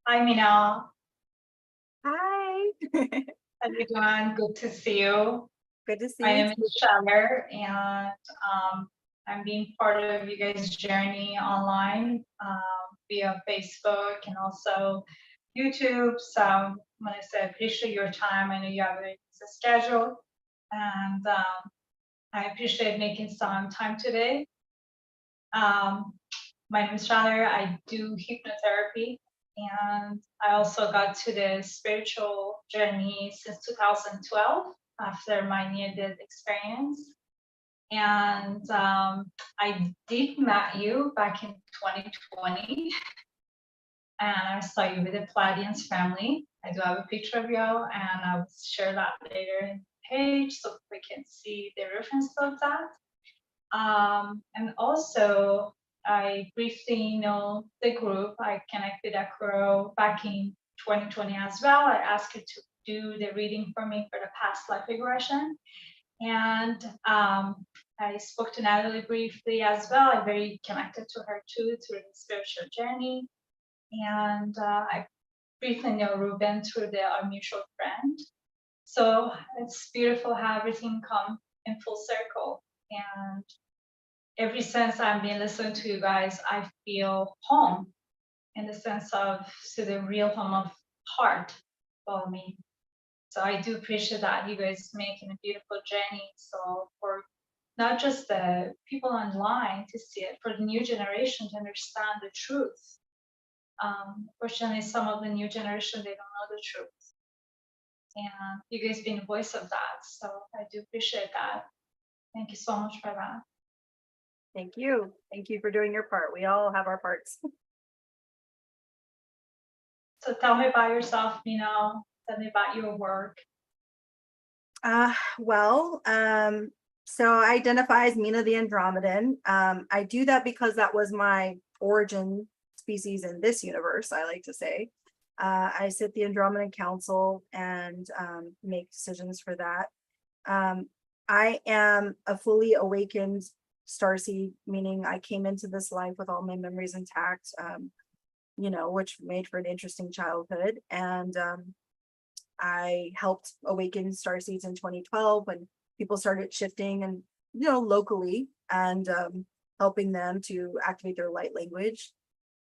Hi, Mina. Hi. How you doing? Good to see you. Good to see My you name too. is Shaler, and I'm being part of you guys' journey online via Facebook and also YouTube. So I want to say I appreciate your time. I know you have a busy schedule, and I appreciate making some time today. My name is Shaler. I do hypnotherapy, and I also got to the spiritual journey since 2012 after my near-death experience. And I did meet you back in 2020, and I saw you with the Palladians family. I do have a picture of you, and I will share that later in the page so we can see the reference of that. And also, I briefly know the group. I connected Akuro back in 2020 as well. I asked her to do the reading for me for the past life regression. And I spoke to Natalie briefly as well. I'm very connected to her too through the spiritual journey. And I briefly know Ruben through our mutual friend. So it's beautiful how everything come in full circle. And ever since I've been listening to you guys, I feel home in the sense of the real home of heart for me. So I do appreciate that you guys making a beautiful journey. So for not just the people online to see it, for the new generation to understand the truth. Fortunately, some of the new generation, they don't know the truth. And you guys being the voice of that. So I do appreciate that. Thank you so much for that. Thank you. Thank you for doing your part. We all have our parts. So tell me about yourself, tell me about your work. So I identify as Mina the Andromedan. I do that because that was my origin species in this universe, I like to say. I sit the Andromedan Council and make decisions for that. I am a fully awakened starseed, meaning I came into this life with all my memories intact, which made for an interesting childhood. And I helped awaken starseeds in 2012 when people started shifting and, locally, and helping them to activate their light language.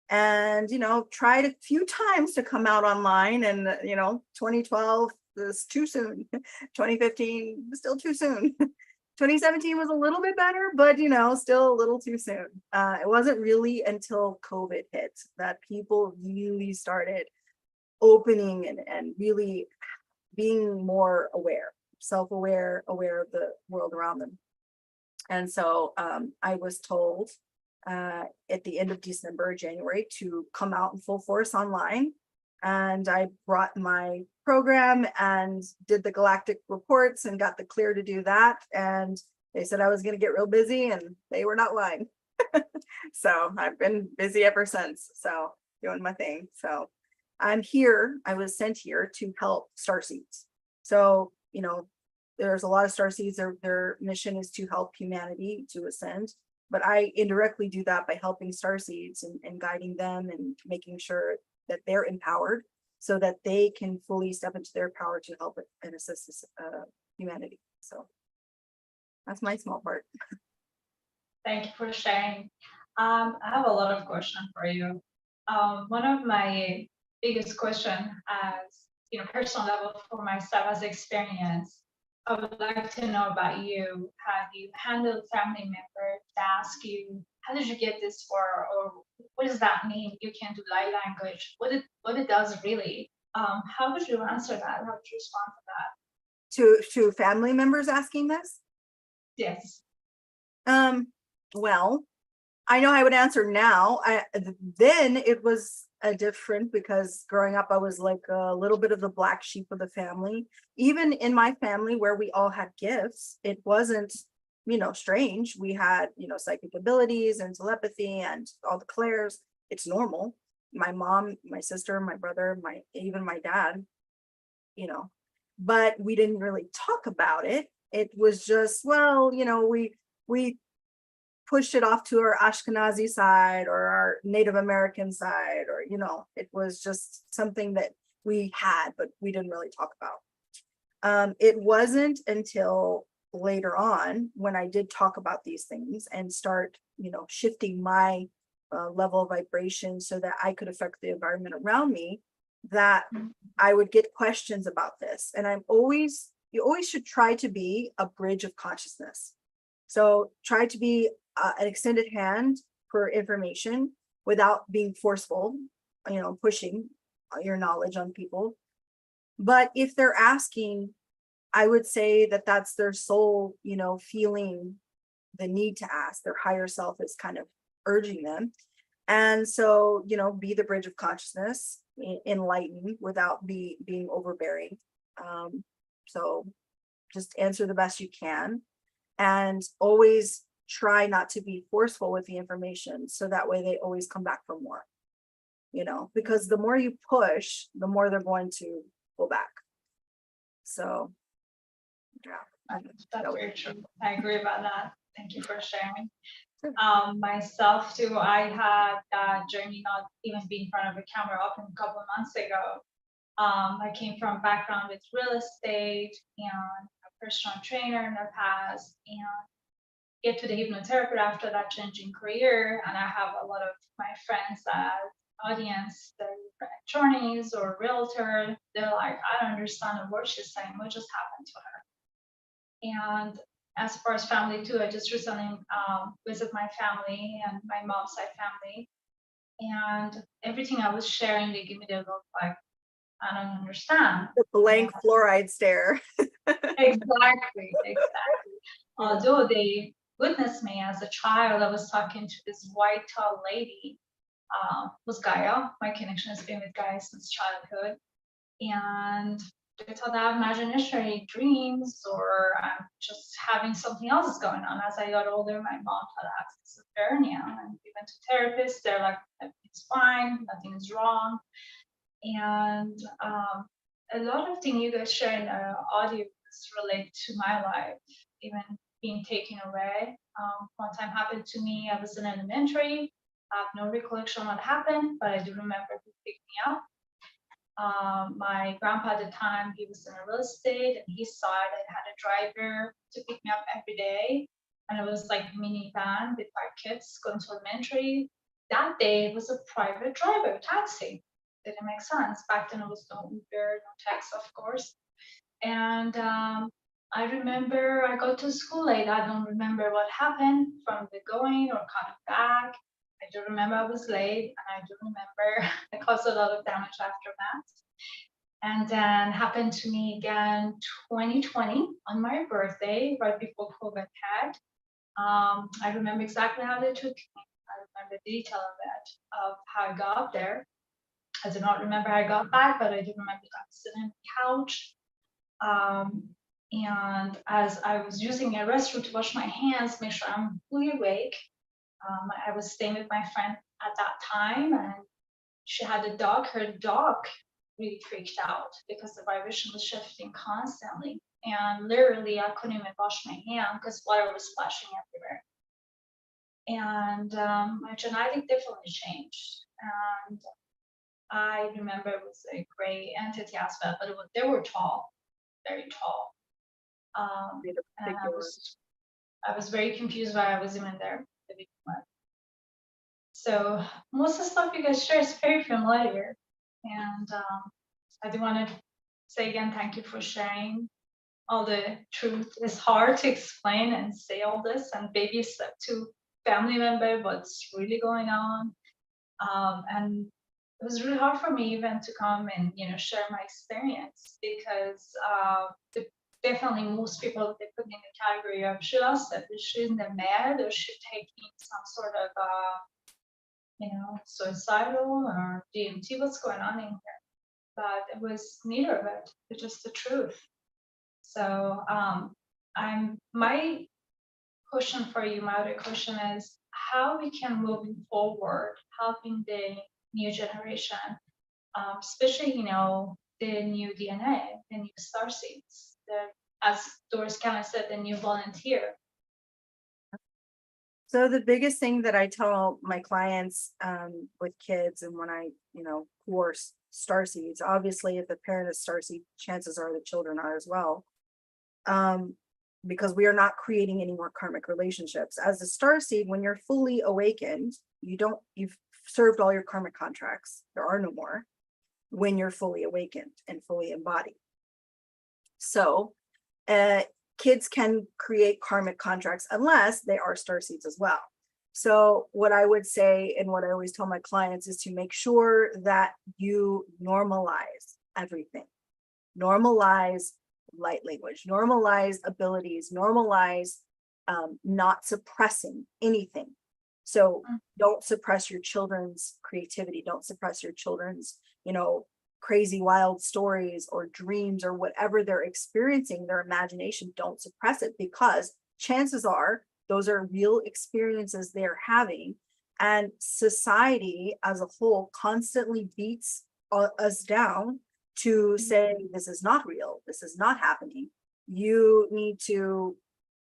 And, tried a few times to come out online, and, 2012 was too soon. 2015 was still too soon. 2017 was a little bit better, but, still a little too soon. It wasn't really until COVID hit that people really started opening and really being more aware, self-aware, aware of the world around them. And so I was told at the end of December, January, to come out in full force online. And I brought my program and did the galactic reports and got the clear to do that. And they said I was going to get real busy, and they were not lying. So I've been busy ever since. So doing my thing. So I'm here. I was sent here to help starseeds. So, there's a lot of starseeds. Their mission is to help humanity to ascend. But I indirectly do that by helping starseeds and guiding them and making sure that they're empowered so that they can fully step into their power to help and assist humanity. So that's my small part. Thank you for sharing. I have a lot of questions for you. One of my biggest question as personal level for myself as experience, I would like to know about you. Have you handled family members to ask you, how did you get this far, or what does that mean? You can do light language. What it does really? How would you answer that? How would you respond to that? To family members asking this? Yes. Well, I know I would answer now. Then it was different, because growing up, I was like a little bit of the black sheep of the family. Even in my family where we all had gifts, it wasn't, strange. We had, psychic abilities and telepathy and all the clairs. It's normal. My mom, my sister, my brother, even my dad, but we didn't really talk about it. It was just, well, we pushed it off to our Ashkenazi side or our Native American side, or, it was just something that we had, but we didn't really talk about. It wasn't until later on when I did talk about these things and start, shifting my level of vibration so that I could affect the environment around me, that I would get questions about this. And you always should try to be a bridge of consciousness. So try to be an extended hand for information without being forceful, pushing your knowledge on people. But if they're asking, I would say that that's their soul, feeling the need to ask. Their higher self is kind of urging them. And so, be the bridge of consciousness, enlighten without being overbearing. So just answer the best you can, and always try not to be forceful with the information. So that way they always come back for more, because the more you push, the more they're going to go back. So, yeah. That's very true. I agree about that. Thank you for sharing. Sure. Myself too, I had that journey not even being in front of a camera up a couple of months ago. I came from a background with real estate and a personal trainer in the past, and get to the hypnotherapist after that changing career. And I have a lot of my friends that audience, they're attorneys or realtor. They're like, I don't understand a word she's saying. What just happened to her? And as far as family too, I just recently visit my family and my mom's side family, and everything I was sharing, they give me the look like, I don't understand. The blank fluoride stare. Exactly. Although they witnessed me as a child, I was talking to this white tall lady, was Gaia. My connection has been with Gaia since childhood. And they thought I have imaginary dreams, or I'm just having something else going on. As I got older, my mom thought I had schizophrenia, and we went to therapists. They're like, it's fine, nothing is wrong. And a lot of things you guys share in the audio relate to my life, even being taken away. One time happened to me, I was in elementary. I have no recollection what happened, but I do remember who picked me up. My grandpa at the time, he was in real estate, and he saw it. I had a driver to pick me up every day, and it was like a minivan with 5 kids going to elementary. That day it was a private driver, taxi. Didn't make sense. Back then it was no Uber, no taxi, of course. And I remember I got to school late. I don't remember what happened from the going or coming back. I do remember I was late, and I do remember it caused a lot of damage after that. And then happened to me again 2020 on my birthday, right before COVID hit. I remember exactly how they took me. I remember the detail of it, of how I got there. I do not remember how I got back, but I do remember that I was sitting on the couch. And as I was using a restroom to wash my hands, make sure I'm fully awake, I was staying with my friend at that time, and she had a dog. Her dog really freaked out because the vibration was shifting constantly. And literally, I couldn't even wash my hand because water was splashing everywhere. And my genetic definitely changed. And I remember it was a gray entity aspect, but they were tall, very tall. And I was very confused why I was even there. So most of the stuff you guys share is very familiar. And I do want to say again, thank you for sharing all the truth. It's hard to explain and say all this, and baby step to family member what's really going on. And it was really hard for me even to come and share my experience, because definitely most people, they put me in the category of she lost it, she's in the mad, or she's taking some sort of suicidal or DMT, what's going on in here. But it was neither of it. It's just the truth. So my question for you, my other question is how we can move forward, helping the new generation, especially the new DNA, the new starseeds, as Doris kind of said, the new volunteer. So the biggest thing that I tell my clients with kids and when I, who are star seeds, obviously if the parent is star seed, chances are the children are as well. Because we are not creating any more karmic relationships. As a star seed, when you're fully awakened, you've served all your karmic contracts. There are no more when you're fully awakened and fully embodied. So kids can create karmic contracts unless they are star seeds as well. So what I would say and what I always tell my clients is to make sure that you normalize everything. Normalize light language, normalize abilities, normalize not suppressing anything. So don't suppress your children's creativity. Don't suppress your children's, crazy wild stories or dreams or whatever they're experiencing, their imagination. Don't suppress it, because chances are those are real experiences they're having, and society as a whole constantly beats us down to say this is not real, this is not happening. You need to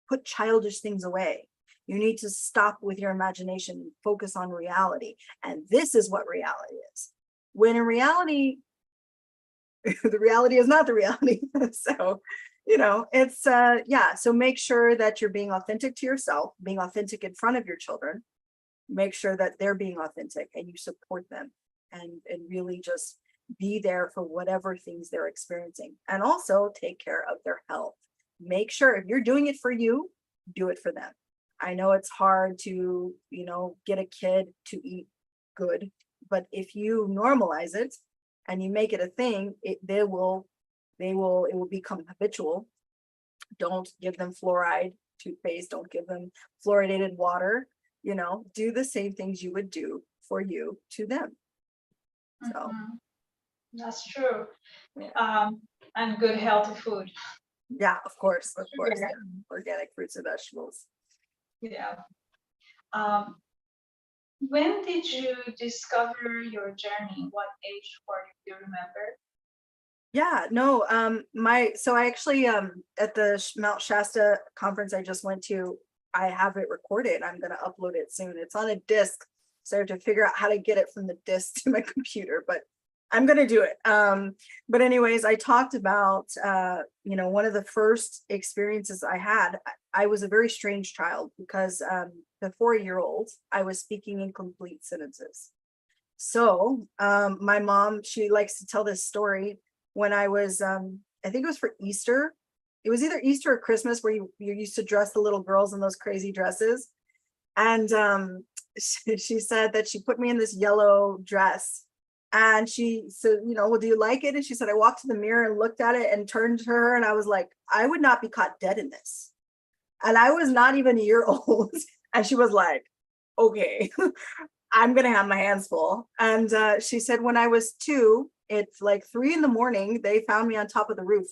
put childish things away. You need to stop with your imagination and focus on reality, and this is what reality is, when in reality the reality is not the reality. So, it's so make sure that you're being authentic to yourself, being authentic in front of your children. Make sure that they're being authentic and you support them, and really just be there for whatever things they're experiencing, and also take care of their health. Make sure if you're doing it for you, do it for them. I know it's hard to, get a kid to eat good, but if you normalize it and you make it a thing, it will become habitual. Don't give them fluoride toothpaste, don't give them fluoridated water, do the same things you would do for you to them. So That's true. And good healthy food. yeah, of course, Yeah. yeah. Organic fruits and vegetables. Yeah. When did you discover your journey? What age were you? Do you remember? Yeah, no, so I actually, at the Mount Shasta conference I just went to, I have it recorded. I'm going to upload it soon. It's on a disc. So I have to figure out how to get it from the disc to my computer, but I'm going to do it. But anyways, I talked about, one of the first experiences I had. I was a very strange child because, the 4-year-old, I was speaking incomplete sentences. So, my mom, she likes to tell this story. When I was, I think it was for Easter. It was either Easter or Christmas, where you used to dress the little girls in those crazy dresses. And she said that she put me in this yellow dress. And she said, well, do you like it? And she said, I walked to the mirror and looked at it and turned to her. And I was like, I would not be caught dead in this. And I was not even a year old. And she was like, okay, I'm going to have my hands full. And she said, when I was 2, it's like 3 a.m, they found me on top of the roof,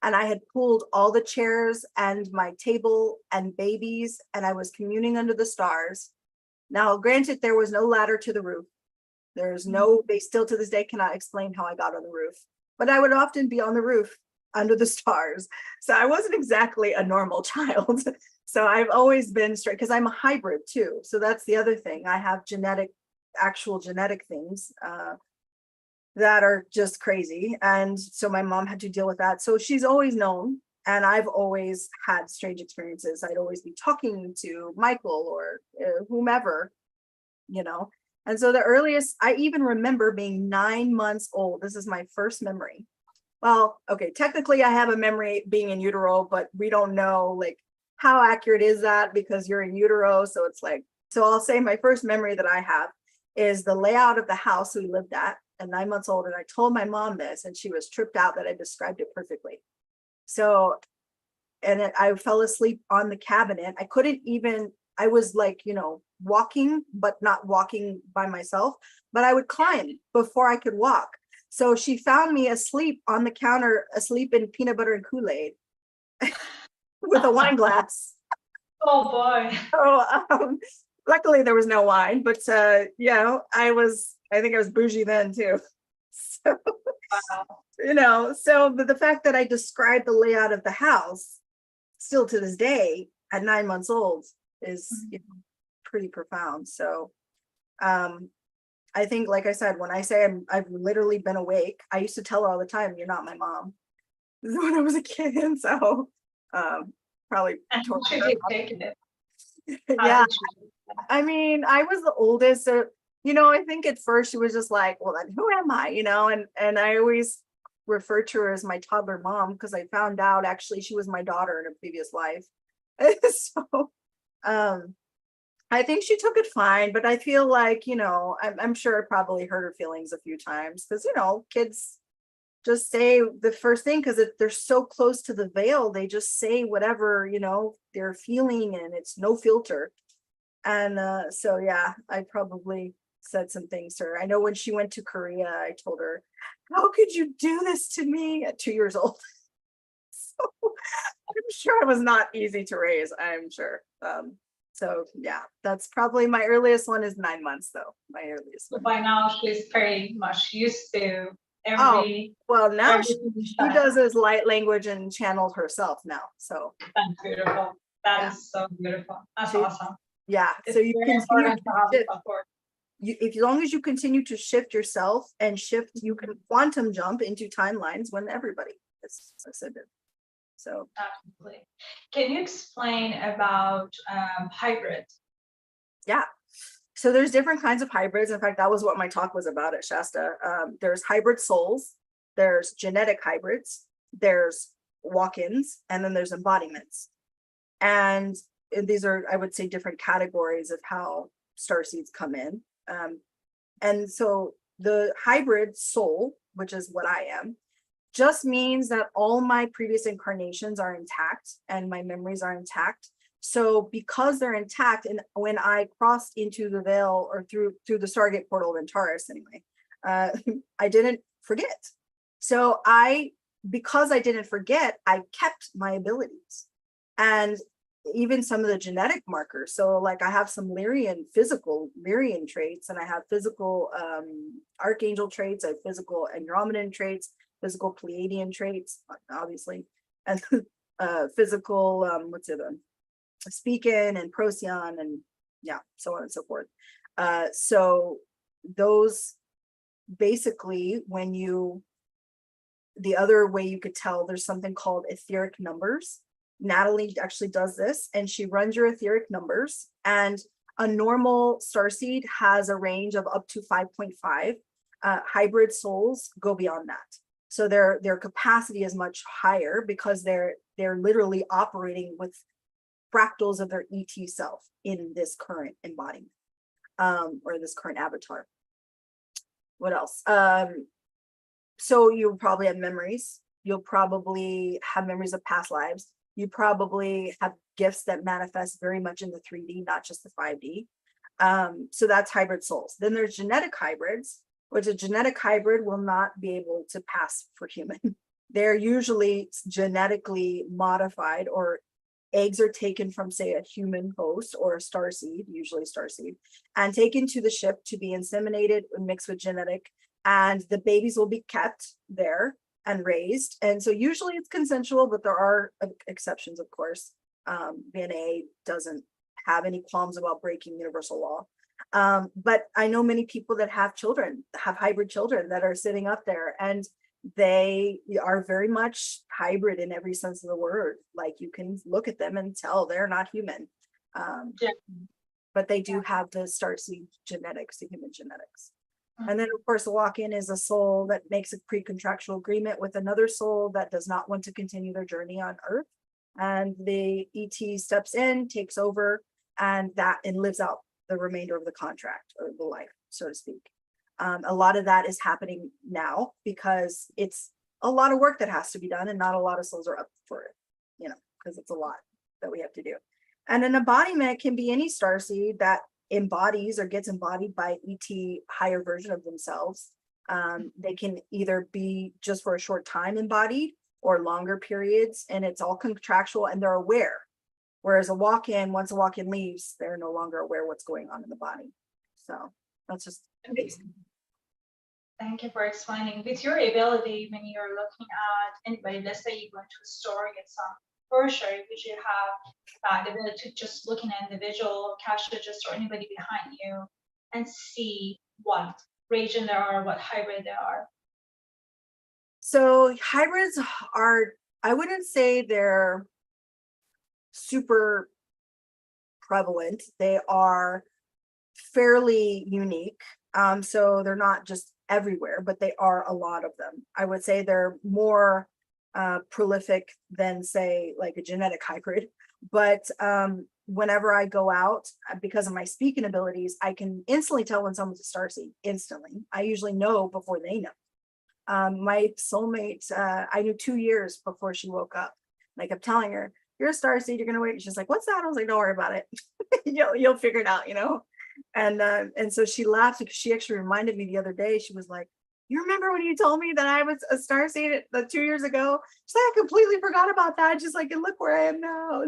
and I had pulled all the chairs and my table and babies, and I was communing under the stars. Now, granted, there was no ladder to the roof. They still to this day cannot explain how I got on the roof, but I would often be on the roof under the stars. So I wasn't exactly a normal child. So I've always been straight, because I'm a hybrid too. So that's the other thing. I have actual genetic things that are just crazy. And so my mom had to deal with that. So she's always known, and I've always had strange experiences. I'd always be talking to Michael or whomever, And so the earliest I even remember being 9 months old. This is my first memory. Well, okay, technically I have a memory being in utero, but we don't know like how accurate is that, because you're in utero. So it's like, so I'll say my first memory that I have is the layout of the house we lived at 9 months old. And I told my mom this, and she was tripped out that I described it perfectly. So, I fell asleep on the cabinet. I was like, walking, but not walking by myself, but I would climb before I could walk. So she found me asleep on the counter, asleep in peanut butter and Kool-Aid with a wine glass. Oh boy. So luckily there was no wine, but I think I was bougie then too. So, Wow. but the fact that I described the layout of the house still to this day at 9 months old is, pretty profound. So I think, like I said, when I say I've literally been awake, I used to tell her all the time, "You're not my mom," when I was a kid. And so probably And tore how should you take it? yeah. Did you- I mean, I was the oldest, so I think at first she was just like, "Well, then who am I?" And I always referred to her as my toddler mom because I found out actually she was my daughter in a previous life. So I think she took it fine, but I feel like, I'm sure it probably hurt her feelings a few times because, kids just say the first thing because they're so close to the veil. They just say whatever, they're feeling, and it's no filter. And so, yeah, I probably said some things to her. I know when she went to Korea, I told her, "How could you do this to me?" at 2 years old. So I'm sure it was not easy to raise, I'm sure. So yeah, that's probably my earliest one is 9 months though. My earliest So one. by now she's pretty much used to Oh, every well, now she everything. does his light language and channeled herself now. So That's beautiful. That yeah, is so beautiful. That's she, awesome. yeah. It's So you very continue important to to have shift. support. As long as you continue to shift yourself and shift, you can quantum jump into timelines when everybody is ascended. So Absolutely. Can you explain about hybrid? yeah. So there's different kinds of hybrids. In fact, that was what my talk was about at Shasta. There's hybrid souls, there's genetic hybrids, there's walk-ins, and then there's embodiments. And these are, I would say, different categories of how starseeds come in. And so the hybrid soul, which is what I am, just means that all my previous incarnations are intact and my memories are intact. So because they're intact, and when I crossed into the veil or through the Stargate portal of Antares anyway, I didn't forget. So because I didn't forget, I kept my abilities and even some of the genetic markers. So like I have some physical Lyrian traits, and I have physical Archangel traits, I have physical Andromedan traits, physical Pleiadian traits, obviously, and physical, what's the other? Speaking and Procyon, and yeah, so on and so forth. So those basically, the other way you could tell, there's something called etheric numbers. Natalie actually does this, and she runs your etheric numbers, and a normal starseed has a range of up to 5.5. Hybrid souls go beyond that. So their capacity is much higher because they're literally operating with fractals of their ET self in this current embodiment, or this current avatar. What else? So you'll probably have memories. You'll probably have memories of past lives. You probably have gifts that manifest very much in the 3D, not just the 5D. So that's hybrid souls. Then there's genetic hybrids, which a genetic hybrid will not be able to pass for human. They're usually genetically modified, or eggs are taken from, say, a human host or a starseed, usually starseed, and taken to the ship to be inseminated and mixed with genetic, and the babies will be kept there and raised. And so usually it's consensual, but there are exceptions, of course. VNA doesn't have any qualms about breaking universal law. But I know many people that have hybrid children that are sitting up there, and they are very much hybrid in every sense of the word. Like you can look at them and tell they're not human. Yeah. But they do have the starseed genetics, the human genetics. Mhm. And then, of course, a walk-in is a soul that makes a pre-contractual agreement with another soul that does not want to continue their journey on Earth. And the ET steps in, takes over, and lives out the remainder of the contract, or the life, so to speak. A lot of that is happening now because it's a lot of work that has to be done, and not a lot of souls are up for it, because it's a lot that we have to do. And an embodiment can be any starseed that embodies or gets embodied by ET higher version of themselves. They can either be just for a short time embodied or longer periods, and it's all contractual and they're aware. Whereas once a walk-in leaves, they're no longer aware what's going on in the body. So that's just basic. Thank you for explaining. With your ability, when you're looking at anybody, let's say you go into a store, get some for sure you usually have the ability to just look in an individual cash register or anybody behind you and see what region there are, what hybrid there are. So hybrids are, I wouldn't say they're super prevalent. They are fairly unique. So they're not just everywhere, but they are a lot of them. I would say they're more prolific than, say, like a genetic hybrid. But whenever I go out, because of my speaking abilities, I can instantly tell when someone's a starseed. Instantly, I usually know before they know. My soulmate, I knew 2 years before she woke up. And I kept telling her, "You're a starseed. You're gonna wait." And she's like, "What's that?" I was like, "Don't worry about it. You'll figure it out, you know." And so she laughed because she actually reminded me the other day. She was like, "You remember when you told me that I was a starseed 2 years ago?" She's like, "I completely forgot about that. Just like, and look where I am now."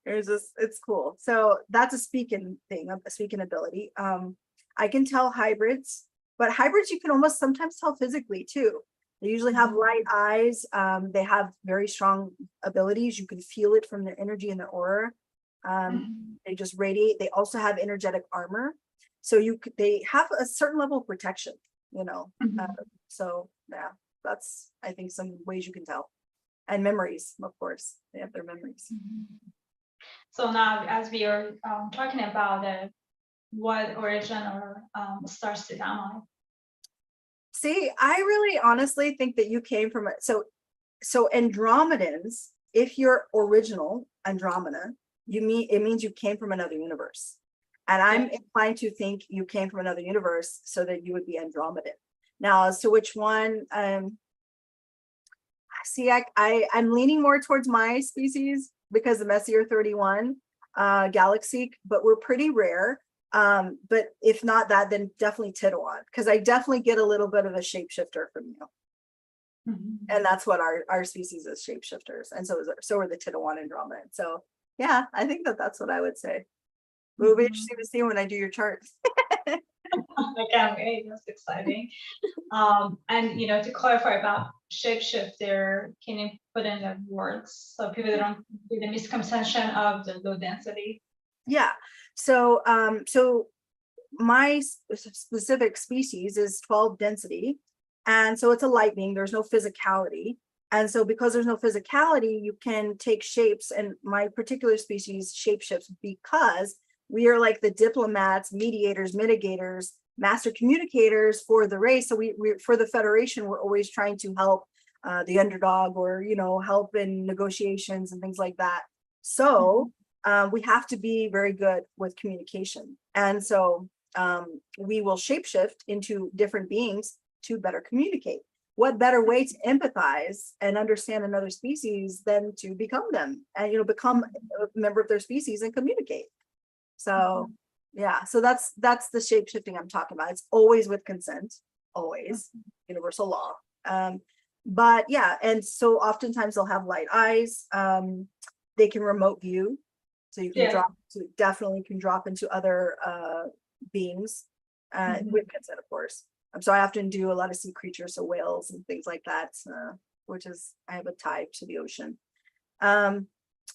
It's cool. So that's a speaking thing, a speaking ability. I can tell hybrids, but hybrids you can almost sometimes tell physically too. They usually have light eyes. They have very strong abilities. You can feel it from their energy and their aura. They just radiate. They also have energetic armor, so they have a certain level of protection, you know. So yeah, that's, I think, some ways you can tell. And memories, of course, they have their memories. So now, as we are talking about what origin or starseed am I? See, I really honestly think that you came from it. So Andromedans, if you're original Andromeda, it means you came from another universe. And I'm inclined to think you came from another universe so that you would be Andromedan. Now, as to which one, see, I'm leaning more towards my species because the Messier 31 galaxy, but we're pretty rare. But if not that, then definitely Titawan, because I definitely get a little bit of a shapeshifter from you. And that's what our species is, shapeshifters. And so are the Titawan Andromedan. So yeah, I think that's what I would say. It will be interesting to see when I do your chart. I can't wait. That's exciting. And to clarify about shapeshifter, can you put in the words so people don't do the misconception of the low density? Yeah. So my specific species is 12 density, and so it's a light being. There's no physicality. And so because there's no physicality, you can take shapes, and my particular species shapeshifts because we are like the diplomats, mediators, mitigators, master communicators for the race. So we for the Federation, we're always trying to help the underdog, or help in negotiations and things like that. So we have to be very good with communication. And so we will shapeshift into different beings to better communicate. What better way to empathize and understand another species than to become them and become a member of their species and communicate. So yeah, so that's the shape-shifting I'm talking about. It's always with consent, always, universal law. But yeah, and so oftentimes they'll have light eyes. They can remote view, so you can definitely can drop into other beings with consent, of course. So I often do a lot of sea creatures, so whales and things like that, which is, I have a tie to the ocean.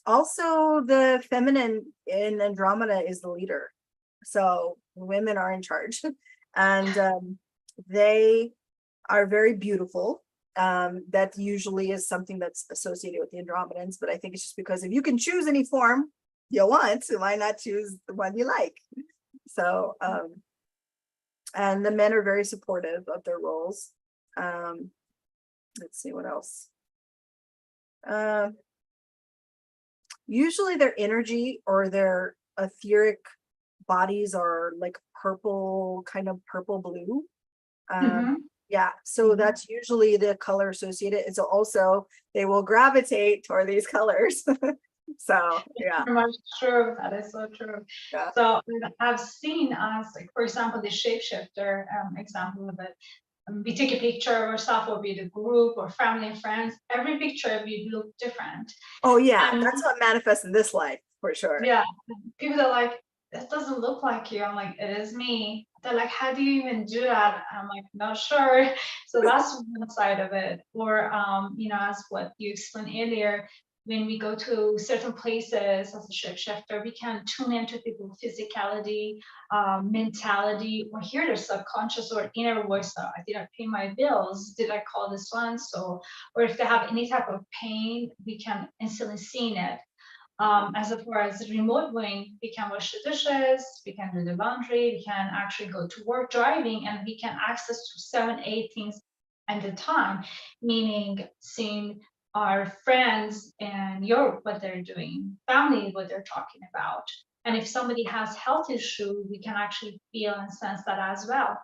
Also, the feminine in Andromeda is the leader. So women are in charge, and they are very beautiful. That usually is something that's associated with the Andromedans, but I think it's just because if you can choose any form you want, why not choose the one you like? So, and the men are very supportive of their roles. Let's see what else. Usually their energy or their etheric bodies are like purple, kind of purple blue. Yeah, so that's usually the color associated. And so also they will gravitate toward these colors. So yeah. Very much true. That is so true. Yeah. So I've seen us, like, for example, the shapeshifter example of it. We take a picture of ourselves, or be the group or family and friends. Every picture we look different. Oh yeah, and that's what manifests in this life for sure. Yeah, people are like, "That doesn't look like you." I'm like, "It is me." They're like, "How do you even do that?" I'm like, "Not sure." So that's one side of it. Or as what you explained earlier, when we go to certain places as a shapeshifter, we can tune into people's physicality, mentality, or hear their subconscious or inner voice. Did I pay my bills? Did I call this one? So, or if they have any type of pain, we can instantly see it. As far as remote viewing, we can wash the dishes, we can do the laundry, we can actually go to work driving, and we can access to 7, 8 things at a time, meaning seeing our friends and what they're doing, family, what they're talking about. And if somebody has health issue, we can actually feel and sense that as well.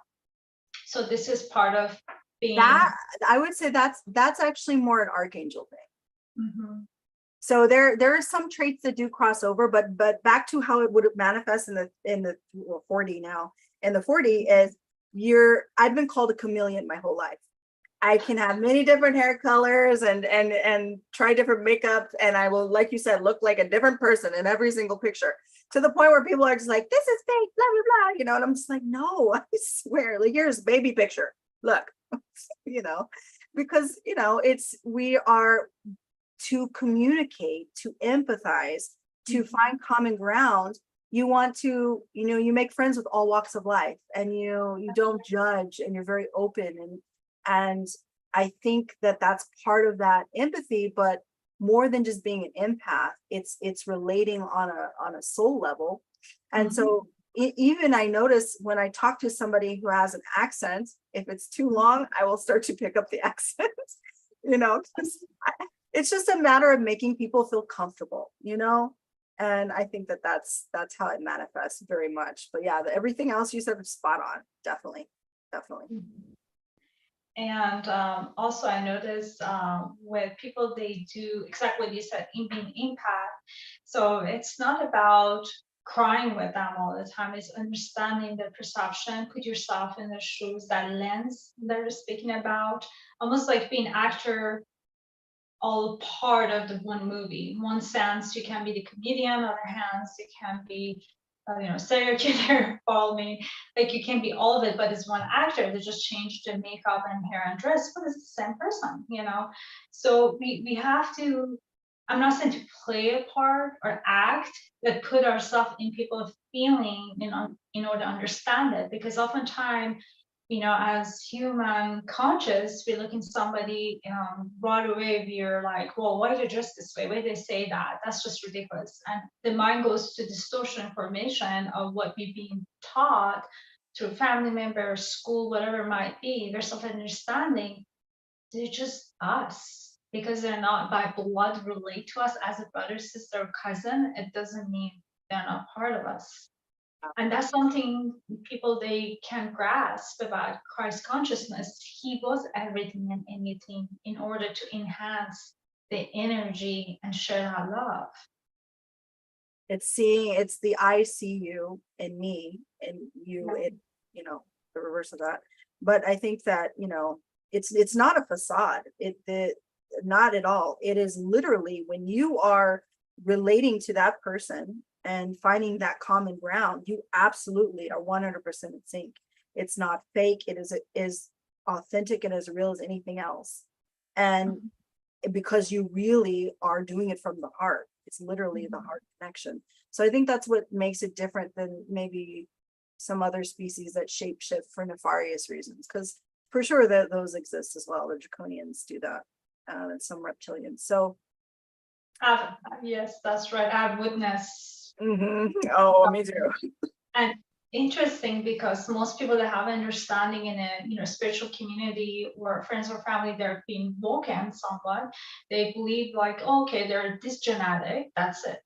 So this is part of being that. I would say that's actually more an archangel thing. Mhm. So there are some traits that do cross over, but back to how it would manifest in the 4D now. In the 4D is I've been called a chameleon my whole life. I can have many different hair colors and try different makeup, and I will, like you said, look like a different person in every single picture, to the point where people are just like, this is fake, blah blah blah, you know. And I'm just like, no, I swear, like, here's a baby picture, look. You know, because, you know, we are to communicate, to empathize, to find common ground. You want to, you know, you make friends with all walks of life, and you don't judge, and you're very open, and I think that that's part of that empathy. But more than just being an empath, it's relating on a soul level. And so even I notice when I talk to somebody who has an accent, if it's too long, I will start to pick up the accent. You know, it's just a matter of making people feel comfortable, you know. And I think that that's how it manifests very much. But yeah, everything else you said was spot on. Definitely. And also I noticed with people, they do exactly what you said, in being empath. So it's not about crying with them all the time. It's understanding their perception, put yourself in their shoes, that lens that you're speaking about, almost like being actor, all part of the one movie. In one sense, you can be the comedian, on the other hands, you can be serial killer, follow me. Like, you can be all of it, but it's one actor. They just changed the makeup and hair and dress, but it's the same person, you know? So we have to, I'm not saying to play a part or act, but put ourselves in people's feeling, in order to understand it. Because oftentimes, as human conscious, we look in somebody, right away we're like, well, why they dress this way? Why they say that? That's just ridiculous. And the mind goes to distortion information of what we've been taught through family members, school, whatever it might be. There's some understanding. They're just us. Because they're not by blood relate to us as a brother, sister, or cousin, it doesn't mean they're not part of us. And that's something people, they can grasp about Christ consciousness. He was everything and anything in order to enhance the energy and share that love. It's the I see you in me, and you, the reverse of that. But I think that, it's not a facade. Not at all. It is literally when you are relating to that person and finding that common ground, you absolutely are 100% in sync. It's not fake. It is authentic and as real as anything else. And because you really are doing it from the heart, it's literally the heart connection. So I think that's what makes it different than maybe some other species that shapeshift for nefarious reasons. Because for sure that those exist as well. The draconians do that, and some reptilians. So yes, that's right. I've witnessed. Oh, me too. And interesting, because most people that have understanding in a spiritual community or friends or family, they're being woken somewhat. They believe like, okay, they're this genetic, that's it.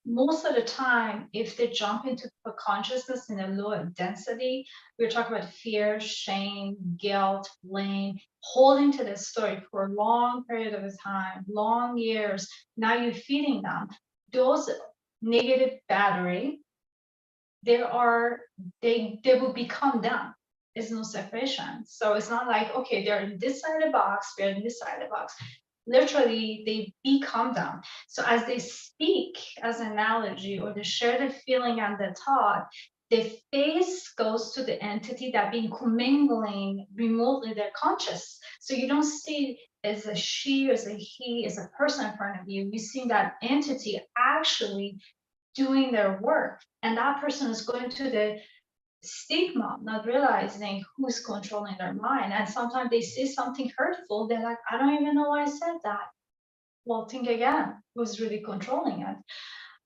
Most of the time, if they jump into the consciousness in a low density, we're talking about fear, shame, guilt, blame, holding to this story for a long period of time, long years. Now you're feeding them those negative battery. They will become them. There's no separation. So it's not like, okay, they're in this side of the box, we're in this side of the box. Literally, they become them. So as they speak as an analogy, or they share the feeling and the thought, the face goes to the entity that been commingling remotely their conscious. So you don't see is a she, is a he, is a person in front of you. You see that entity actually doing their work, and that person is going to the stigma, not realizing who's controlling their mind. And sometimes they say something hurtful, they're like, I don't even know why I said that. Well, think again, who's really controlling it?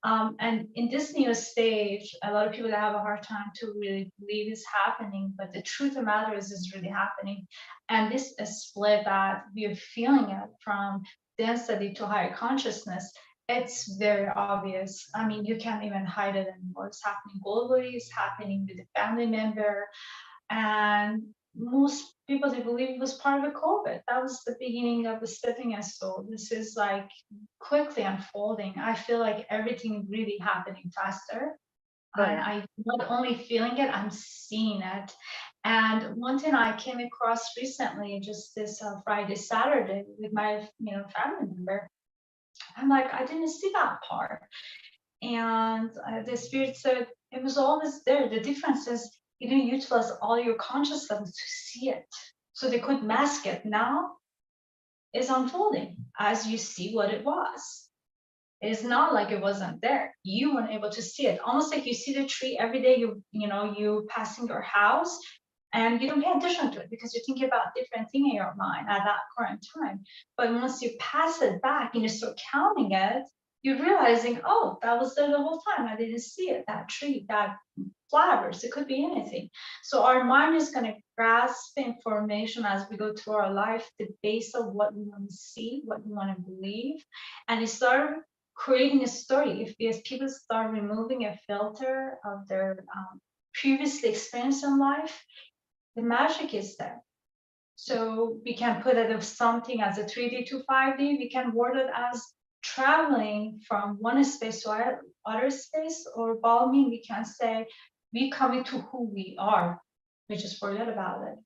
And in this new stage, a lot of people have a hard time to really believe it's happening, but the truth of the matter is it's really happening. And this is split that we are feeling it from density to higher consciousness. It's very obvious. I mean, you can't even hide it anymore. It's happening globally, it's happening with a family member. And most people, they believe it was part of the COVID. That was the beginning of the stepping stone. This is like quickly unfolding. I feel like everything really happening faster. Oh, And yeah. I'm not only feeling it, I'm seeing it. And one thing I came across recently, just this Friday, Saturday, with my family member, I'm like, I didn't see that part. And the spirit said it was always there. The difference is you didn't utilize all your conscious levels to see it. So they could mask it. Now it's unfolding as you see what it was. It's not like it wasn't there. You weren't able to see it. Almost like you see the tree every day, you passing your house and you don't pay attention to it because you're thinking about different thing in your mind at that current time. But once you pass it back and you start counting it, you're realizing, oh, that was there the whole time. I didn't see it, that tree, that flowers, it could be anything. So our mind is going to grasp information as we go through our life, the base of what we want to see, what we want to believe, and it start creating a story. If people start removing a filter of their previously experience in life, the magic is there. So we can put it as something as a 3D to 5D. We can word it as traveling from one space to other space, or Balmain, we can say we coming to who we are. We just forget about it.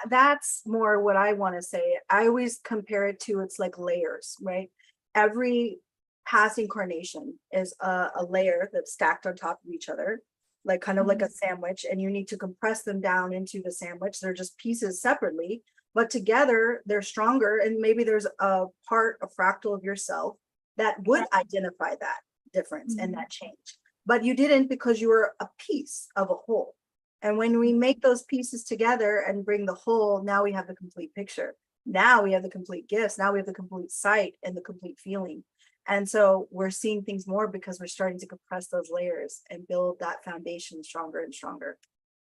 That's more what I want to say. I always compare it to, it's like layers, right? Every past incarnation is a layer that's stacked on top of each other, like kind of like a sandwich, and you need to compress them down into the sandwich. They're just pieces separately, but together they're stronger. And maybe there's a part, a fractal of yourself that would identify that difference and that change, but you didn't, because you were a piece of a whole. And when we make those pieces together and bring the whole, now we have the complete picture. Now we have the complete gifts. Now we have the complete sight and the complete feeling. And so we're seeing things more because we're starting to compress those layers and build that foundation stronger and stronger.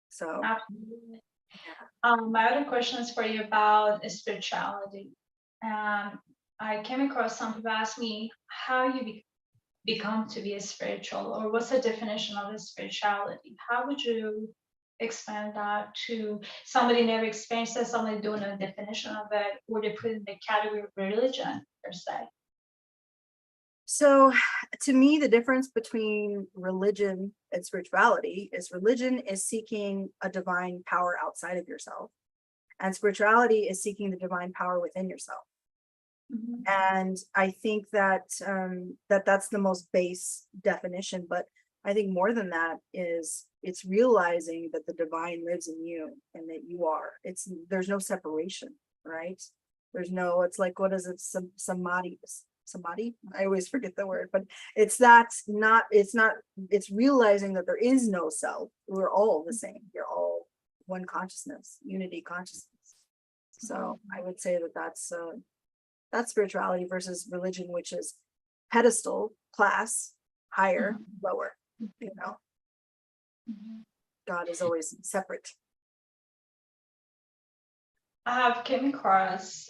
So Absolutely. My other question is for you about spirituality. I came across some people ask me how you become to be a spiritual, or what's the definition of a spirituality? How would you expand that to somebody never experienced it, somebody doing a definition of it, or they put it in the category of religion per se? So to me, the difference between religion and spirituality is religion is seeking a divine power outside of yourself, and spirituality is seeking the divine power within yourself. And I think that that's the most base definition. But I think more than that is it's realizing that the divine lives in you and that you are. There's no separation, right? There's no, it's like, what is it? Samadhi. I always forget the word, but it's realizing that there is no self. We're all the same. You're all one consciousness, unity consciousness. So I would say that that's spirituality versus religion, which is pedestal, class, higher, lower. God is always separate. I have came across,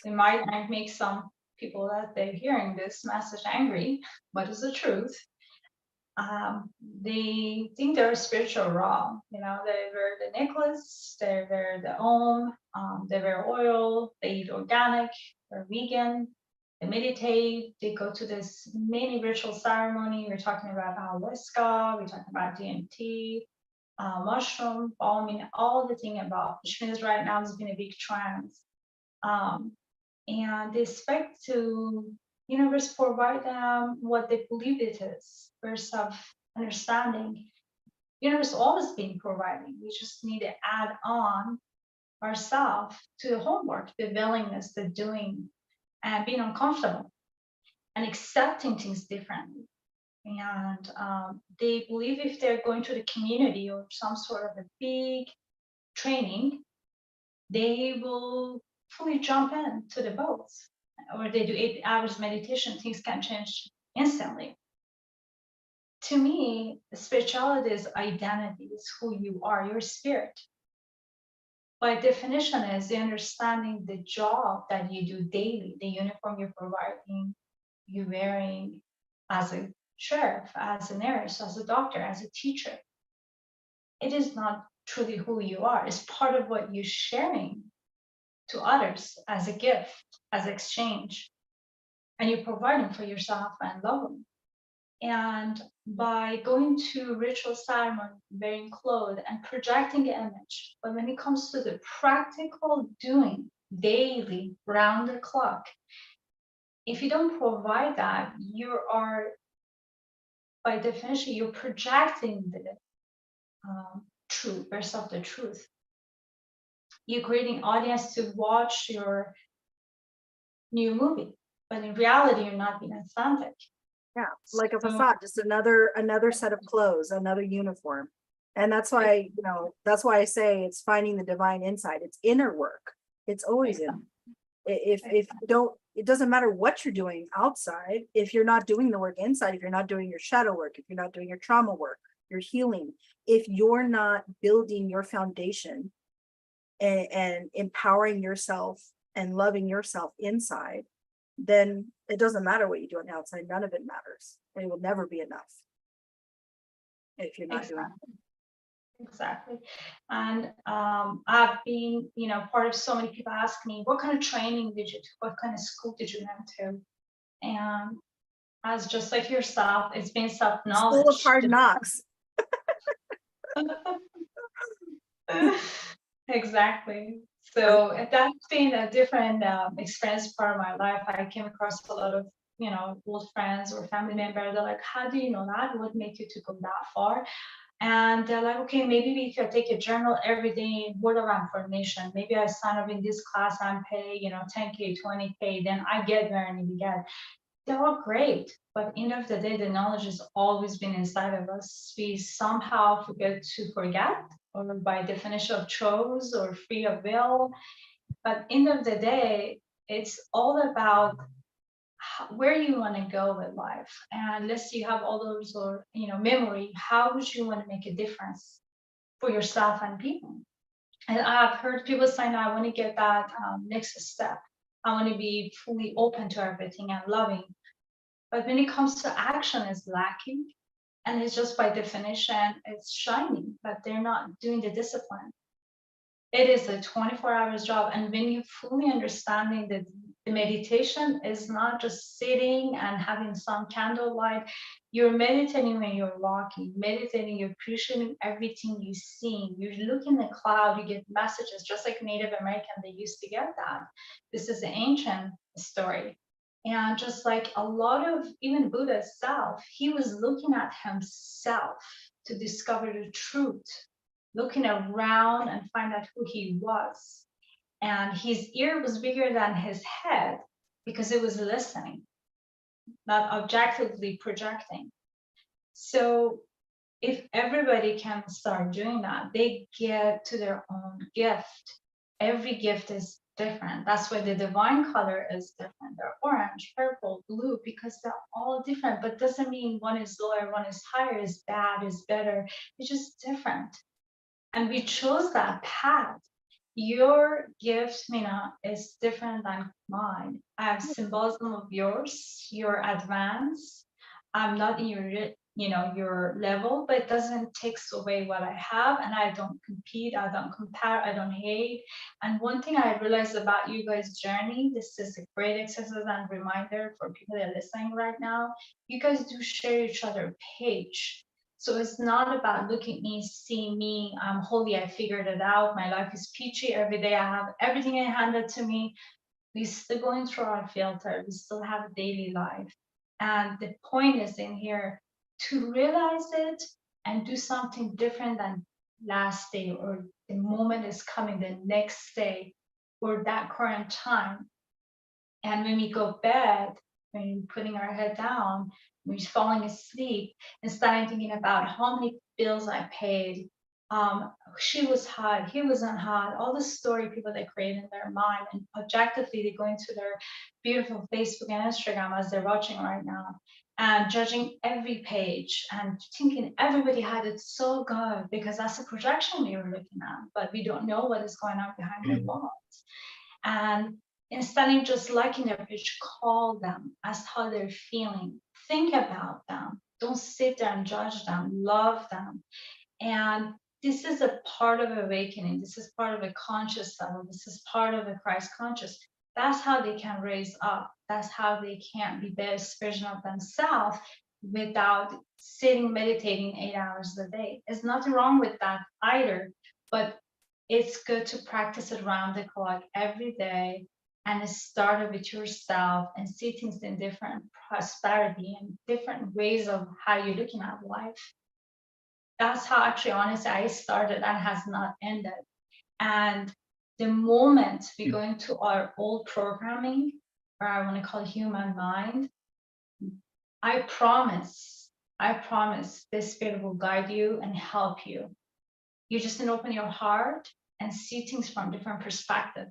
it might make some people that they're hearing this message angry, but it's the truth. They think they're spiritual wrong. They wear the necklace, they wear the they wear oil, they eat organic, they're vegan, they meditate, they go to this many ritual ceremony. We're talking about ayahuasca, we're talking about DMT, mushroom, Balmain, all the thing about, which means right now there's been a big trend. And they expect to universe provide them what they believe it is, versus of understanding. Universe always been providing. We just need to add on ourselves to the homework, the willingness, the doing, and being uncomfortable and accepting things differently. And they believe if they're going to the community or some sort of a big training, they will fully jump into the boats. Or they do 8 hours meditation, things can change instantly. To me, spirituality is identity, is who you are, your spirit. By definition is the understanding the job that you do daily, the uniform you're providing, you're wearing as a sheriff, as a nurse, as a doctor, as a teacher. It is not truly who you are. It's part of what you're sharing to others as a gift, as exchange. And you're providing for yourself and loved ones. And by going to ritual ceremony, wearing clothes and projecting the image, but when it comes to the practical doing daily, round the clock, if you don't provide that, you are, by definition, you're projecting the truth versus the truth. You're creating audience to watch your new movie, but in reality, you're not being authentic. Yeah, like a facade, just another set of clothes, another uniform. And that's why, that's why I say it's finding the divine inside. It's inner work. It's always in. If you don't, it doesn't matter what you're doing outside. If you're not doing the work inside, if you're not doing your shadow work, if you're not doing your trauma work, your healing, if you're not building your foundation and empowering yourself and loving yourself inside, then it doesn't matter what you do on the outside. None of it matters. It will never be enough if you're not doing it. Exactly. And I've been, part of so many people ask me, what kind of training did you do? What kind of school did you went to? And as just like yourself, it's been self-knowledge. School of hard knocks. Exactly. So that's been a different experience part of my life. I came across a lot of, old friends or family members. They're like, how do you know that? What made you to go that far? And they're like, okay, maybe we could take a journal every day, word of affirmation. Maybe I sign up in this class and pay, 10K, 20K, then I get where I need to get. They're all great, but end of the day, the knowledge has always been inside of us. We somehow forget to forget, or by definition of chose or free of will. But end of the day, it's all about where you want to go with life. And unless you have all those, or memory, how would you want to make a difference for yourself and people? And I've heard people saying, I want to get that next step. I want to be fully open to everything and loving. But when it comes to action, it's lacking. And it's just by definition, it's shining, but they're not doing the discipline. It is a 24 hours job. And when you fully understanding that the meditation is not just sitting and having some candlelight, you're meditating when you're walking, meditating, you're appreciating everything you see. You look in the cloud, you get messages, just like Native American, they used to get that. This is an ancient story. And just like a lot of even Buddha's self, he was looking at himself to discover the truth, looking around and find out who he was. And his ear was bigger than his head because it was listening, not objectively projecting. So if everybody can start doing that, they get to their own gift. Every gift is different. That's why the divine color is different. They're orange, purple, blue, because they're all different, but doesn't mean one is lower, one is higher, is bad, is better. It's just different. And we chose that path. Your gift, Mina, is different than mine. I have symbolism of yours, your advance. I'm not in your level, but it doesn't take away what I have. And I don't compete, I don't compare, I don't hate. And one thing I realized about you guys' journey, this is a great exercise and reminder for people that are listening right now. You guys do share each other page. So it's not about look at me, see me, I'm holy, I figured it out, my life is peachy, every day I have everything handed to me. We're still going through our filter, we still have a daily life. And the point is in here to realize it and do something different than last day, or the moment is coming the next day, or that current time. And when we go bed, when we're putting our head down, we're falling asleep and starting thinking about how many bills I paid. She was hot, he wasn't hot, all the story people they create in their mind, and objectively they go into their beautiful Facebook and Instagram as they're watching right now, and judging every page and thinking everybody had it so good because that's a projection we were looking at, but we don't know what is going on behind their walls. And instead of just liking their page, call them, ask how they're feeling, think about them. Don't sit there and judge them, love them. And this is a part of awakening. This is part of a conscious level. This is part of the Christ conscious. That's how they can raise up. That's how they can be the best version of themselves without sitting meditating 8 hours a day. There's nothing wrong with that either, but it's good to practice it around the clock every day, and start it with yourself and see things in different prosperity and different ways of how you're looking at life. That's how actually honestly I started and has not ended. And the moment we go into our old programming, or I want to call it human mind, I promise this spirit will guide you and help you. You just need to open your heart and see things from different perspective,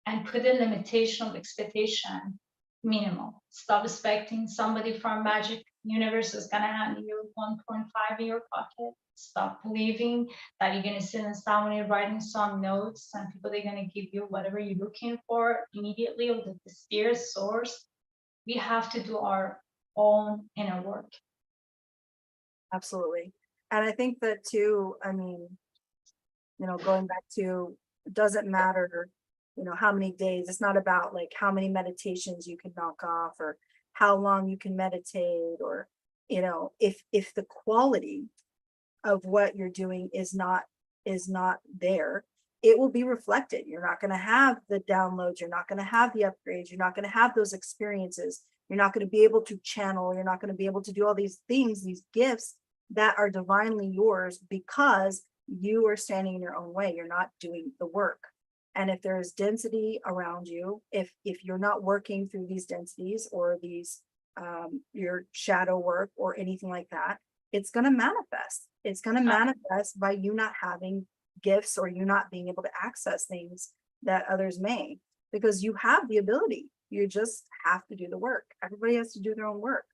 and put a limitation of expectation minimal. Stop expecting somebody from magic universe is gonna hand you 1.5 in your pocket. Stop believing that you're gonna sit in someone writing some notes and people they're gonna give you whatever you're looking for immediately, or the spirit source. We have to do our own inner work. Absolutely. And I think that too, I mean, going back to, it doesn't matter, how many days, it's not about like how many meditations you can knock off or how long you can meditate, or, if the quality of what you're doing is not there, it will be reflected. You're not going to have the downloads, you're not going to have the upgrades, you're not going to have those experiences, you're not going to be able to channel, you're not going to be able to do all these things, these gifts that are divinely yours, because you are standing in your own way. You're not doing the work. And if there is density around you, if you're not working through these densities or these your shadow work or anything like that, it's going to manifest. It's going to manifest by you not having gifts, or you not being able to access things that others may, because you have the ability. You just have to do the work. Everybody has to do their own work.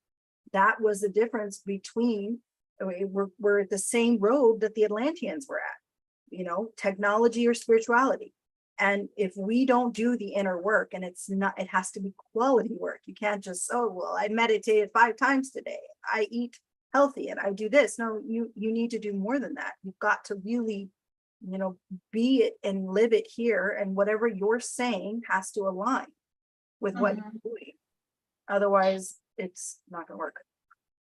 That was the difference between, we're at the same road that the Atlanteans were at, technology or spirituality. And if we don't do the inner work, and it has to be quality work. You can't just, oh, well, I meditated 5 times today, I eat healthy and I do this. No, you need to do more than that. You've got to really, be it and live it here. And whatever you're saying has to align with what you're doing. Otherwise, it's not going to work.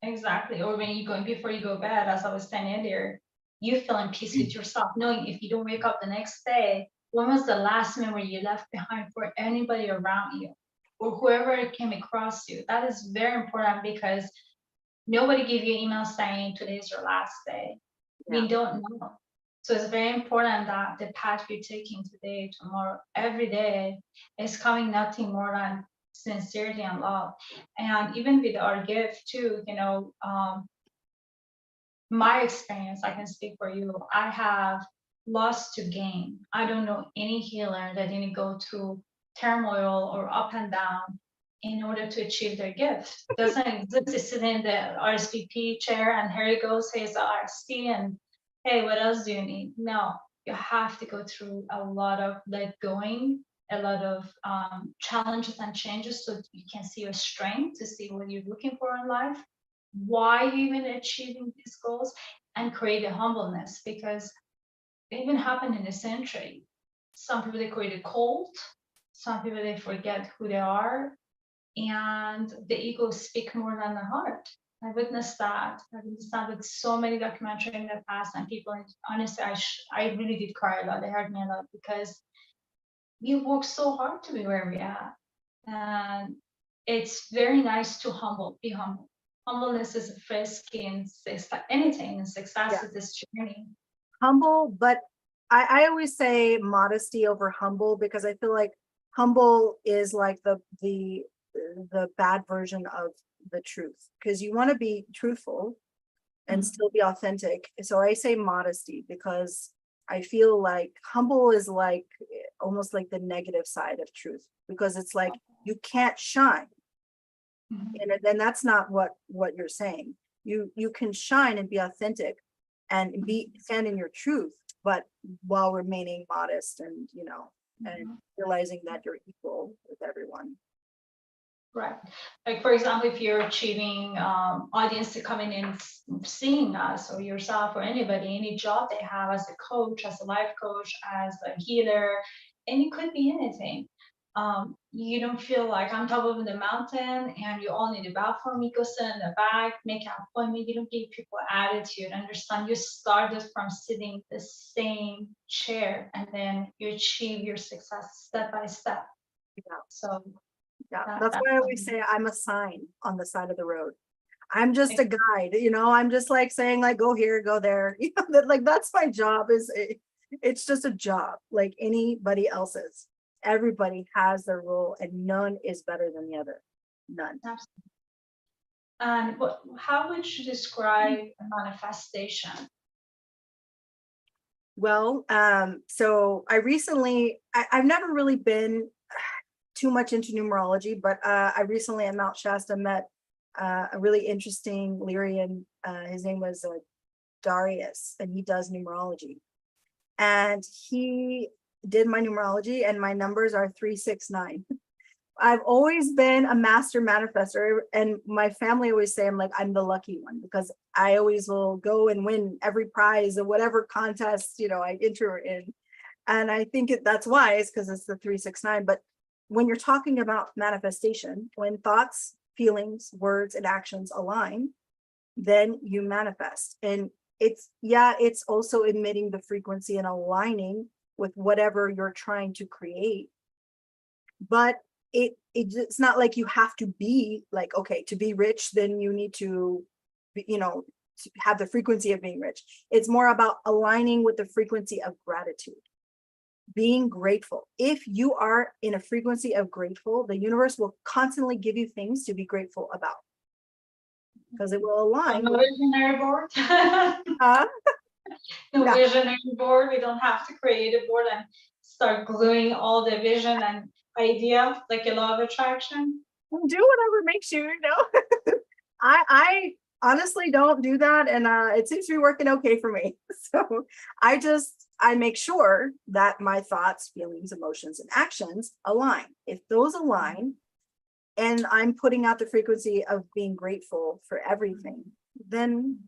Exactly. Or when you're going before you go to bed, as I was saying earlier, you feel in peace with yourself, knowing if you don't wake up the next day, when was the last memory you left behind for anybody around you or whoever came across you? That is very important, because nobody gave you an email saying today is your last day. Yeah. We don't know. So it's very important that the path you're taking today, tomorrow, every day is coming nothing more than sincerity and love. And even with our gift too, my experience, I can speak for you, I have lost to gain. I don't know any healer that didn't go through turmoil or up and down in order to achieve their gift. Doesn't exist to sit in the RSVP chair and here he goes, here's the RSP, and hey, what else do you need? No, you have to go through a lot of let going, a lot of challenges and changes, so you can see your strength, to see what you're looking for in life, why you even achieving these goals, and create a humbleness, because it even happened in the century. Some people they create a cult, some people they forget who they are, and the ego speak more than the heart. I witnessed that. I witnessed that with so many documentaries in the past, and people, honestly, I really did cry a lot. They hurt me a lot, because we worked so hard to be where we are. And it's very nice to be humble. Humbleness is a frisk in anything, in success is this journey. humble, but I always say modesty over humble, because I feel like humble is like the bad version of the truth, because you want to be truthful and still be authentic. So I say modesty, because I feel like humble is like almost like the negative side of truth, because it's like you can't shine. And then that's not what you're saying. You can shine and be authentic and stand in your truth, but while remaining modest and and realizing that you're equal with everyone. Right. Like, for example, if you're achieving audience to come in and seeing us or yourself or anybody, any job they have as a coach, as a life coach, as a healer, and it could be anything. You don't feel like I'm top of the mountain and you all need to bow for me, go sit in the back, make an appointment. You don't give people attitude. Understand, you started from sitting the same chair and then you achieve your success step by step. Yeah. So Yeah, that's why I always say I'm a sign on the side of the road. I'm just a guide, I'm just like saying like, go here, go there. Like that's my job. It's just a job like anybody else's. Everybody has their role and none is better than the other. None. Absolutely. And how would you describe a manifestation? Well, so I've never really been too much into numerology, but I recently at Mount Shasta met a really interesting Lyrian. His name was Darius, and he does numerology. And he did my numerology, and my numbers are 369. I've always been a master manifestor, and my family always say I'm the lucky one, because I always will go and win every prize or whatever contest I enter in. And I think that's why, is because it's the 369. But when you're talking about manifestation, when thoughts, feelings, words, and actions align, then you manifest. And it's also emitting the frequency and aligning with whatever you're trying to create. But it's not like you have to be like, okay, to be rich, then you need to to have the frequency of being rich. It's more about aligning with the frequency of gratitude, being grateful. If you are in a frequency of grateful, the universe will constantly give you things to be grateful about, because it will align. No visionary board. No Yeah. visionary board. We don't have to create a board and start gluing all the vision and idea like a law of attraction. Do whatever makes you, I honestly don't do that, and it seems to be working okay for me. So I make sure that my thoughts, feelings, emotions, and actions align. If those align, and I'm putting out the frequency of being grateful for everything, then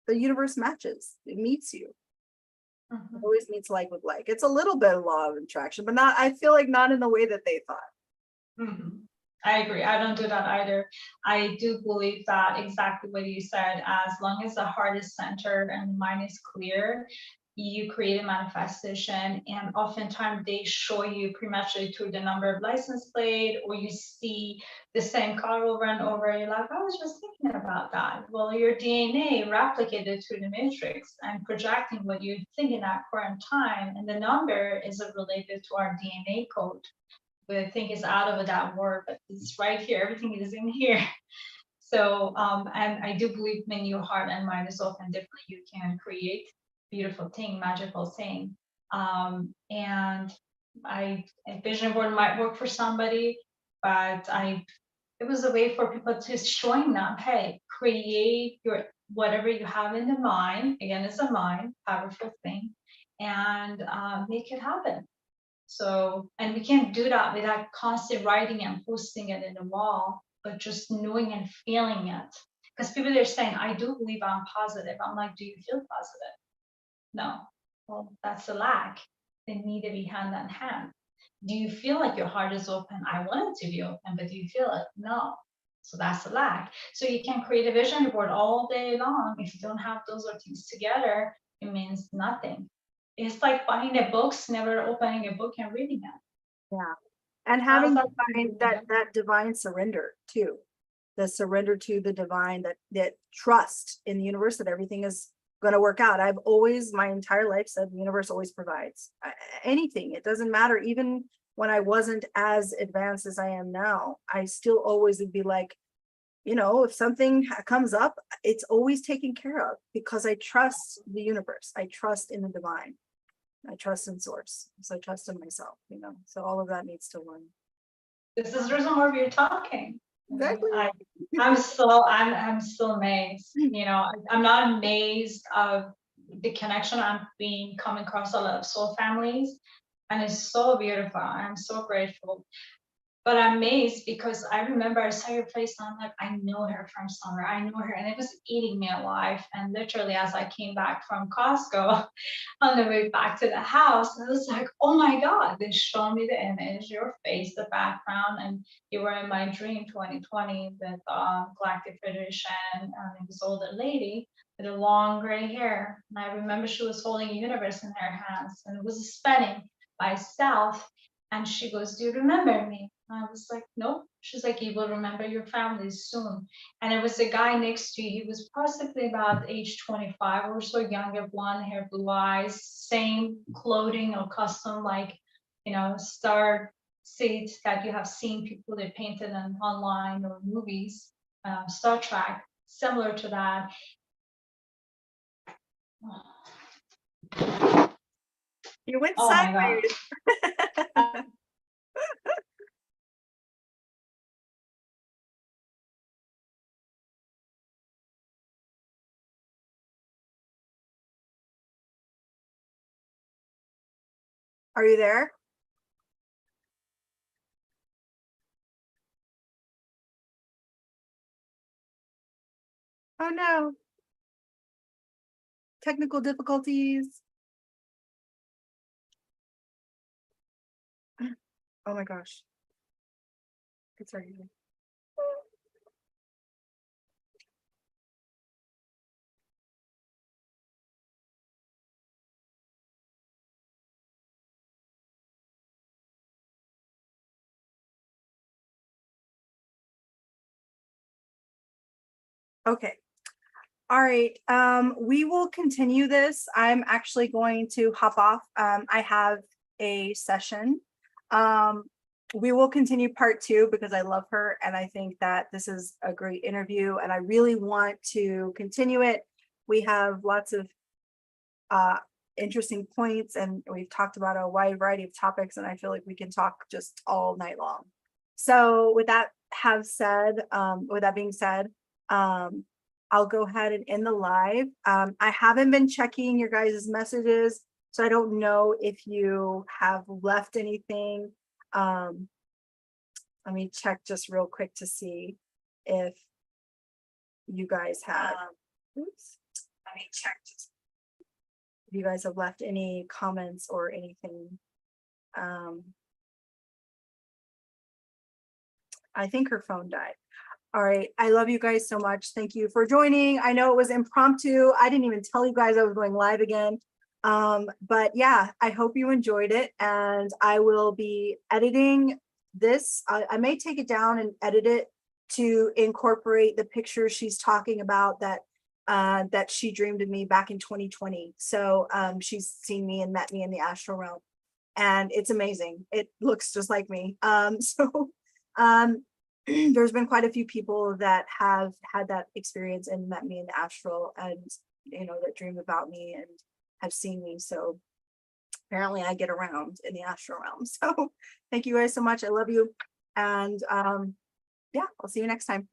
the universe matches. It meets you. It always meets like with like. It's a little bit of law of attraction, but I feel like not in the way that they thought. I agree. I don't do that either. I do believe that exactly what you said, as long as the heart is centered and the mind is clear, you create a manifestation, and oftentimes they show you prematurely through the number of license plate, or you see the same car over and over. You're like, I was just thinking about that. Well, your DNA replicated through the matrix and projecting what you think in that current time, and the number is related to our DNA code. We think it's out of that word, but it's right here. Everything is in here. So, and I do believe when your heart and mind is open differently, you can create beautiful thing, magical thing. And a vision board might work for somebody, but it was a way for people to showing them, hey, create your whatever you have in the mind. Again, it's a mind, powerful thing, and make it happen. So, and we can't do that without constant writing and posting it in the wall, but just knowing and feeling it. Because people are saying, I do believe I'm positive. I'm like, do you feel positive? No. Well, that's a lack. They need to be hand in hand. Do you feel like your heart is open? I want it to be open, but do you feel it? No. So that's a lack. So you can create a vision board all day long. If you don't have those things together, it means nothing. It's like buying the books, never opening a book and reading it. Yeah. And having that divine surrender too. The surrender to the divine, that trust in the universe that everything is going to work out. I've always, my entire life, said the universe always provides. Anything. It doesn't matter. Even when I wasn't as advanced as I am now, I still always would be like, you know, if something comes up, it's always taken care of, because I trust the universe. I trust in the divine. I trust in source. So I trust in myself, you know, so all of that needs to learn. This is the reason why we're talking. Exactly. I'm still amazed. You know, I'm not amazed of the connection I'm being coming across a lot of soul families, and it's so beautiful. I'm so grateful. But I'm amazed because I remember I saw your place and I'm like, I know her from somewhere. I know her, and it was eating me alive. And literally, as I came back from Costco on the way back to the house, I was like, oh my God, they showed me the image, your face, the background, and you were in my dream 2020 with Galactic Federation, and it was older lady with a long gray hair. And I remember she was holding a universe in her hands, and it was spinning by itself. And she goes, do you remember me? And I was like, nope. She's like, you will remember your family soon. And it was a guy next to you. He was possibly about age 25 or so, younger, blonde hair, blue eyes, same clothing or custom, like, you know, star seats that you have seen people they painted on online or movies, Star Trek, similar to that. You went Oh my God. sideways. Are you there? Oh no. Technical difficulties. Oh my gosh. It's right here. Okay. All right. We will continue this. I'm actually going to hop off. I have a session. We will continue part 2 because I love her and I think that this is a great interview and I really want to continue it. We have lots of interesting points and we've talked about a wide variety of topics and I feel like we can talk just all night long. So with that being said, I'll go ahead and end the live. I haven't been checking your guys' messages, so I don't know if you have left anything. Let me check just real quick to see if you guys have. Oops. Let me check just if you guys have left any comments or anything. I think her phone died. All right. I love you guys so much. Thank you for joining. I know it was impromptu. I didn't even tell you guys I was going live again. But yeah, I hope you enjoyed it and I will be editing this. I may take it down and edit it to incorporate the picture she's talking about that she dreamed of me back in 2020. So she's seen me and met me in the astral realm and it's amazing. It looks just like me. There's been quite a few people that have had that experience and met me in the astral and, you know, that dream about me and have seen me. So apparently I get around in the astral realm. So thank you guys so much. I love you. And yeah, I'll see you next time.